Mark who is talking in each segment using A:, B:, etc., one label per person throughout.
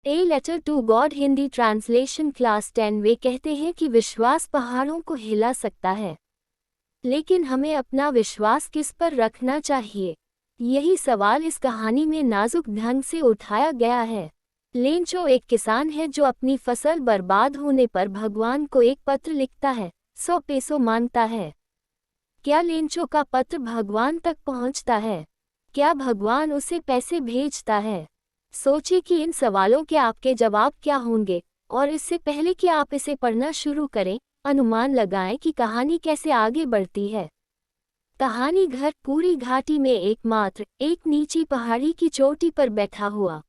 A: A letter to God Hindi translation class 10। वे कहते हैं कि विश्वास पहाड़ों को हिला सकता है, लेकिन हमें अपना विश्वास किस पर रखना चाहिए? यही सवाल इस कहानी में नाजुक ढंग से उठाया गया है। लेंचो एक किसान है जो अपनी फसल बर्बाद होने पर भगवान को एक पत्र लिखता है, 100 पैसों मांगता है। क्या लेंचो का पत्र भगवान तक पहुंचता है? क्या भगवान उसे पैसे भेजता है? सोचिए कि इन सवालों के आपके जवाब क्या होंगे, और इससे पहले कि आप इसे पढ़ना शुरू करें, अनुमान लगाएं कि कहानी कैसे आगे बढ़ती है। कहानी घर पूरी घाटी में एकमात्र एक नीची पहाड़ी की चोटी पर बैठा हुआ।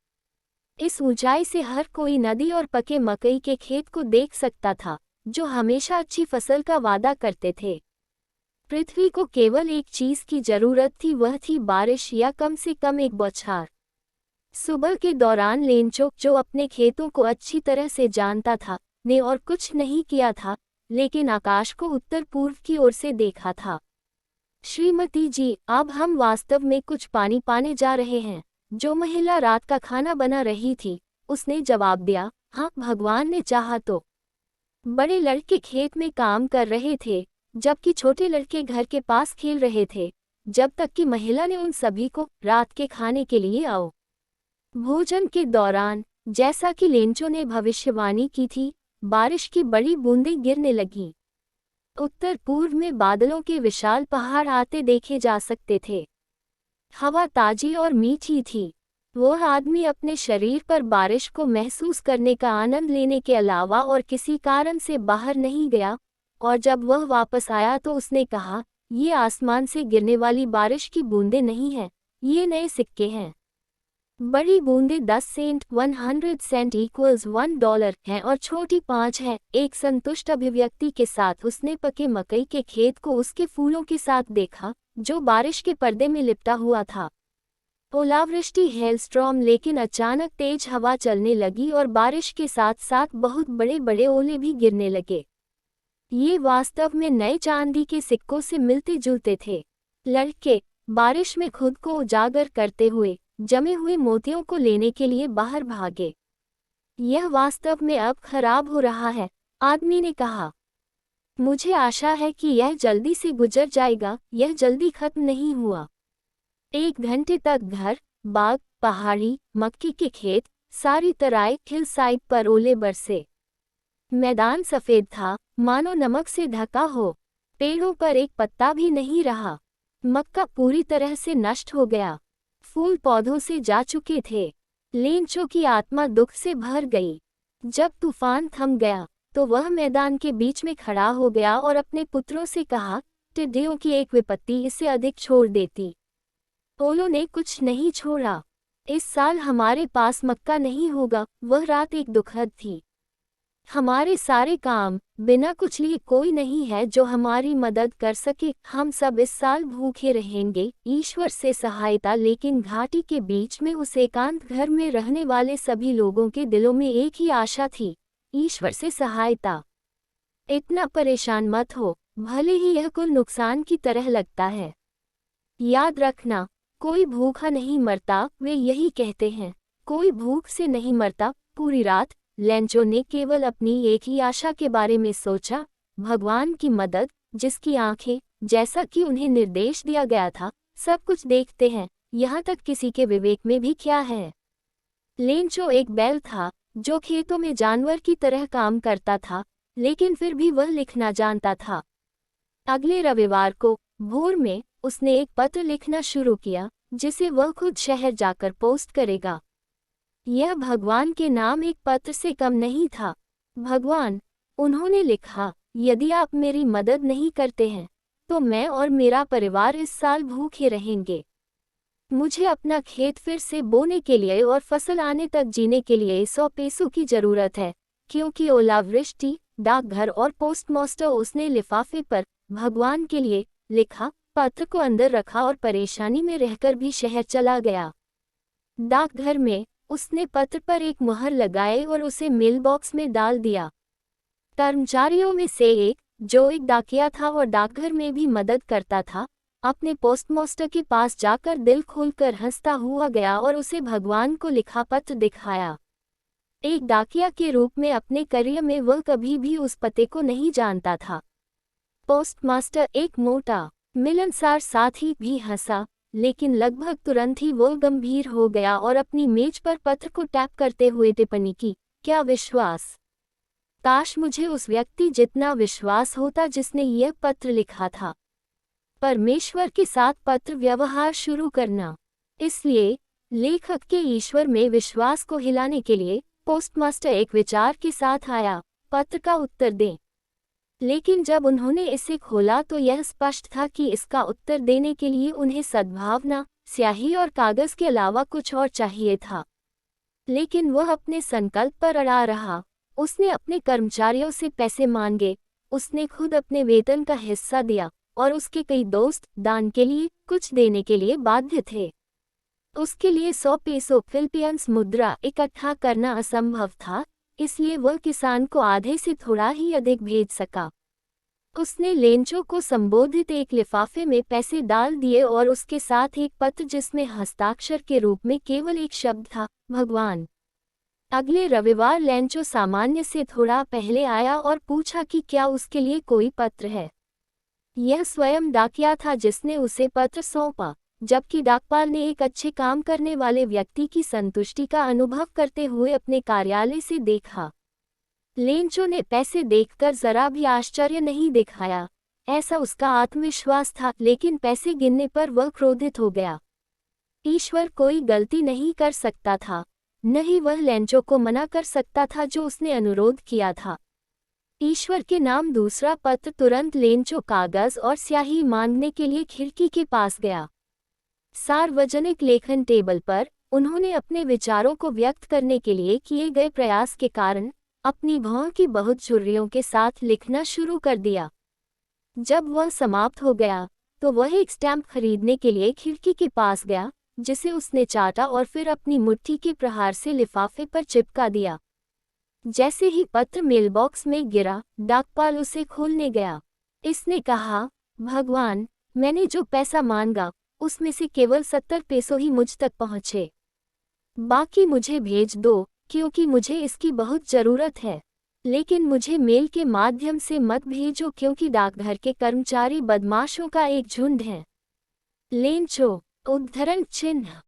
A: इस ऊंचाई से हर कोई नदी और पके मकई के खेत को देख सकता था, जो हमेशा अच्छी फसल का वादा करते थे। पृथ्वी को केवल एक चीज की जरूरत थी, वह थी बारिश, या कम से कम एक बौछार। सुबह के दौरान लेंचो, जो अपने खेतों को अच्छी तरह से जानता था, ने और कुछ नहीं किया था, लेकिन आकाश को उत्तर पूर्व की ओर से देखा था। श्रीमती जी, अब हम वास्तव में कुछ पानी पाने जा रहे हैं। जो महिला रात का खाना बना रही थी, उसने जवाब दिया, हाँ, भगवान ने चाहा तो। बड़े लड़के खेत में काम कर रहे थे, जबकि छोटे लड़के घर के पास खेल रहे थे, जब तक कि महिला ने उन सभी को रात के खाने के लिए आओ। भोजन के दौरान, जैसा कि लेंचो ने भविष्यवाणी की थी, बारिश की बड़ी बूंदें गिरने लगीं। उत्तर पूर्व में बादलों के विशाल पहाड़ आते देखे जा सकते थे। हवा ताजी और मीठी थी। वह आदमी अपने शरीर पर बारिश को महसूस करने का आनंद लेने के अलावा और किसी कारण से बाहर नहीं गया, और जब वह वापस आया तो उसने कहा, ये आसमान से गिरने वाली बारिश की बूंदें नहीं हैं, ये नए सिक्के हैं। बड़ी बूंदें 10 सेंट 100 सेंट इक्वल्स $1 हैं और छोटी 5 है। एक संतुष्ट अभिव्यक्ति के साथ उसने पके मकई के खेत को उसके फूलों के साथ देखा, जो बारिश के पर्दे में लिपटा हुआ था। ओलावृष्टि, हेलस्ट्रॉम, लेकिन अचानक तेज हवा चलने लगी और बारिश के साथ साथ बहुत बड़े बड़े ओले भी गिरने लगे। ये वास्तव में नए चांदी के सिक्कों से मिलते जुलते थे। लड़के बारिश में खुद को उजागर करते हुए जमे हुए मोतियों को लेने के लिए बाहर भागे। यह वास्तव में अब खराब हो रहा है, आदमी ने कहा। मुझे आशा है कि यह जल्दी से गुजर जाएगा, यह जल्दी खत्म नहीं हुआ। 1 घंटे तक घर, बाग, पहाड़ी, मक्की के खेत, सारी तराई हिलसाइड पर ओले बरसे। मैदान सफेद था, मानो नमक से ढका हो। पेड़ों पर एक पत्ता भी नहीं रहा। मक्का पूरी तरह से नष्ट हो गया। फूल पौधों से जा चुके थे। लेंचो की आत्मा दुख से भर गई। जब तूफान थम गया, तो वह मैदान के बीच में खड़ा हो गया और अपने पुत्रों से कहा, टिड्डियों की एक विपत्ति इससे अधिक छोड़ देती। ओलों ने कुछ नहीं छोड़ा। इस साल हमारे पास मक्का नहीं होगा। वह रात एक दुखद थी। हमारे सारे काम, बिना कुछ लिए कोई नहीं है जो हमारी मदद कर सके। हम सब इस साल भूखे रहेंगे, ईश्वर से सहायता। लेकिन घाटी के बीच में उस एकांत घर में रहने वाले सभी लोगों के दिलों में एक ही आशा थी, ईश्वर से सहायता। इतना परेशान मत हो, भले ही यह कुल नुकसान की तरह लगता है। याद रखना, कोई भूखा नहीं मरता, वे यही कहते हैं, कोई भूख से नहीं मरता। पूरी रात लेंचो ने केवल अपनी एक ही आशा के बारे में सोचा, भगवान की मदद, जिसकी आंखें, जैसा कि उन्हें निर्देश दिया गया था, सब कुछ देखते हैं, यहाँ तक किसी के विवेक में भी क्या है। लेंचो एक बैल था, जो खेतों में जानवर की तरह काम करता था, लेकिन फिर भी वह लिखना जानता था। अगले रविवार को भोर में उसने एक पत्र लिखना शुरू किया, जिसे वह खुद शहर जाकर पोस्ट करेगा। यह भगवान के नाम एक पत्र से कम नहीं था। भगवान, उन्होंने लिखा, यदि आप मेरी मदद नहीं करते हैं, तो मैं और मेरा परिवार इस साल भूखे रहेंगे। मुझे अपना खेत फिर से बोने के लिए और फसल आने तक जीने के लिए 100 पैसों की जरूरत है, क्योंकि ओलावृष्टि, डाकघर और पोस्टमास्टर। उसने लिफाफे पर भगवान के लिए लिखा, पत्र को अंदर रखा और परेशानी में रहकर भी शहर चला गया। डाकघर में उसने पत्र पर एक मुहर लगाई और उसे मेल बॉक्स में डाल दिया। कर्मचारियों में से एक, जो एक डाकिया था और डाकघर में भी मदद करता था, अपने पोस्टमास्टर के पास जाकर दिल खोलकर हंसता हुआ गया और उसे भगवान को लिखा पत्र दिखाया। एक डाकिया के रूप में अपने करियर में वह कभी भी उस पते को नहीं जानता था। पोस्टमास्टर एक मोटा, मिलनसार साथी भी हंसा, लेकिन लगभग तुरंत ही वो गंभीर हो गया और अपनी मेज पर पत्र को टैप करते हुए टिप्पणी की, क्या विश्वास! काश मुझे उस व्यक्ति जितना विश्वास होता जिसने यह पत्र लिखा था। परमेश्वर के साथ पत्र व्यवहार शुरू करना। इसलिए लेखक के ईश्वर में विश्वास को हिलाने के लिए पोस्टमास्टर एक विचार के साथ आया, पत्र का उत्तर दें। लेकिन जब उन्होंने इसे खोला तो यह स्पष्ट था कि इसका उत्तर देने के लिए उन्हें सद्भावना, स्याही और कागज के अलावा कुछ और चाहिए था। लेकिन वह अपने संकल्प पर अड़ा रहा। उसने अपने कर्मचारियों से पैसे मांगे, उसने खुद अपने वेतन का हिस्सा दिया, और उसके कई दोस्त दान के लिए कुछ देने के लिए बाध्य थे। उसके लिए 100 पेसो फिलिपींस मुद्रा इकट्ठा करना असंभव था, इसलिए वह किसान को आधे से थोड़ा ही अधिक भेज सका। उसने लेंचो को संबोधित एक लिफाफे में पैसे डाल दिए और उसके साथ एक पत्र जिसमें हस्ताक्षर के रूप में केवल एक शब्द था, भगवान। अगले रविवार लेंचो सामान्य से थोड़ा पहले आया और पूछा कि क्या उसके लिए कोई पत्र है। यह स्वयं डाकिया था जिसने उसे पत्र सौंपा, जबकि डाकपाल ने एक अच्छे काम करने वाले व्यक्ति की संतुष्टि का अनुभव करते हुए अपने कार्यालय से देखा। लेंचो ने पैसे देखकर जरा भी आश्चर्य नहीं दिखाया, ऐसा उसका आत्मविश्वास था, लेकिन पैसे गिनने पर वह क्रोधित हो गया। ईश्वर कोई गलती नहीं कर सकता था, न ही वह लेंचो को मना कर सकता था जो उसने अनुरोध किया था। ईश्वर के नाम दूसरा पत्र तुरंत लेंचो कागज और स्याही मांगने के लिए खिड़की के पास गया। सार्वजनिक लेखन टेबल पर उन्होंने अपने विचारों को व्यक्त करने के लिए किए गए प्रयास के कारण अपनी भौं की बहुत झुर्रियों के साथ लिखना शुरू कर दिया। जब वह समाप्त हो गया तो वह एक स्टैम्प खरीदने के लिए खिड़की के पास गया, जिसे उसने चाटा और फिर अपनी मुट्ठी के प्रहार से लिफाफे पर चिपका दिया। जैसे ही पत्र मेलबॉक्स में गिरा, डाकपाल उसे खोलने गया। इसने कहा, भगवान, मैंने जो पैसा मांगा उसमें से केवल 70 पेसो ही मुझ तक पहुँचे। बाकी मुझे भेज दो, क्योंकि मुझे इसकी बहुत ज़रूरत है। लेकिन मुझे मेल के माध्यम से मत भेजो, क्योंकि डाकघर के कर्मचारी बदमाशों का एक झुंड है। लेंचो, उद्धरण चिन्ह।